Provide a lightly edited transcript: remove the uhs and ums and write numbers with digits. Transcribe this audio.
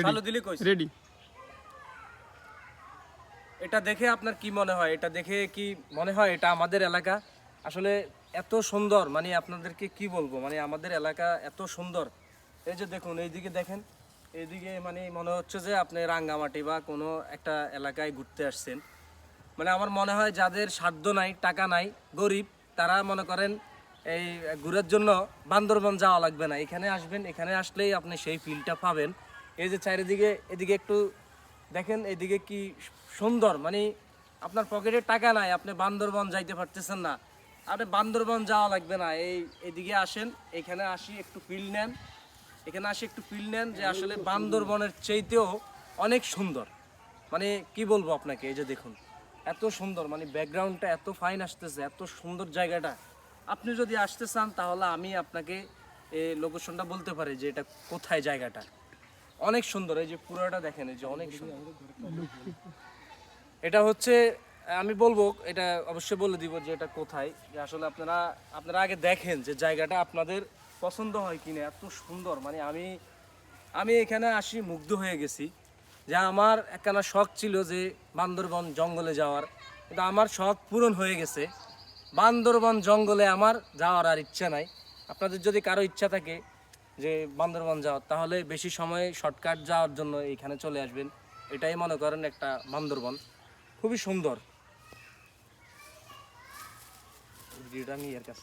চালু দিলি কইছে রেডি। এটা দেখে আপনার কি মনে হয়? এটা দেখে কি মনে হয় এটা আমাদের এলাকা? আসলে এত সুন্দর, মানে আপনাদেরকে কি বলবো, মানে আমাদের এলাকা এত সুন্দর। এই যে দেখুন, এইদিকে দেখেন, এইদিকে মানে মনে হচ্ছে যে আপনি রাঙ্গামাটি বা কোনো একটা এলাকায় ঘুরতে আসছেন। মানে আমার মনে হয় যাদের সাধ্য নাই, টাকা নাই, গরিব, তারা মনে করেন এই ঘুরার জন্য বান্দরবন যাওয়া লাগবে না, এখানে আসবেন। এখানে আসলেই আপনি সেই ফিলটা পাবেন। এই যে চারিদিকে, এদিকে একটু দেখেন, এদিকে কি সুন্দর। মানে আপনার পকেটে টাকা নাই, আপনি বান্দরবন যাইতে পারতেছেন না, আপনি বান্দরবন যাওয়া লাগবে না। এদিকে আসেন, এখানে আসি একটু ফিল নেন, এখানে আসি একটু ফিল নেন যে আসলে বান্দরবনের চাইতেও অনেক সুন্দর। মানে কি বলবো আপনাকে, এই যে দেখুন এত সুন্দর, মানে ব্যাকগ্রাউন্ডটা এত ফাইন আসতেছে, এত সুন্দর জায়গাটা। আপনি যদি আসতে চান তাহলে আমি আপনাকে এই লোকেশনটা বলতে পারি যে এটা কোথায় জায়গাটা। অনেক সুন্দর, এই যে পুরোটা দেখেন, এই যে অনেক সুন্দর। এটা হচ্ছে, আমি বলবো এটা অবশ্যই বলে দিব যে এটা কোথায়, যে আসলে আপনারা আপনারা আগে দেখেন যে জায়গাটা আপনাদের পছন্দ হয় কিনা। এত সুন্দর, মানে আমি আমি এখানে আসি মুগ্ধ হয়ে গেছি। যে আমার একখানা শখ ছিল যে বান্দরবন জঙ্গলে যাওয়ার, কিন্তু আমার শখ পূরণ হয়ে গেছে। বান্দরবন জঙ্গলে আমার যাওয়ার আর ইচ্ছা নাই। আপনাদের যদি কারো ইচ্ছা থাকে যে বান্দরবন যাওয়ার, তাহলে বেশি সময় শর্টকাট যাওয়ার জন্য এইখানে চলে আসবেন। এটাই মনে করেন একটা বান্দরবন, খুবই সুন্দর। ভিডিওটা আমি এর কাছে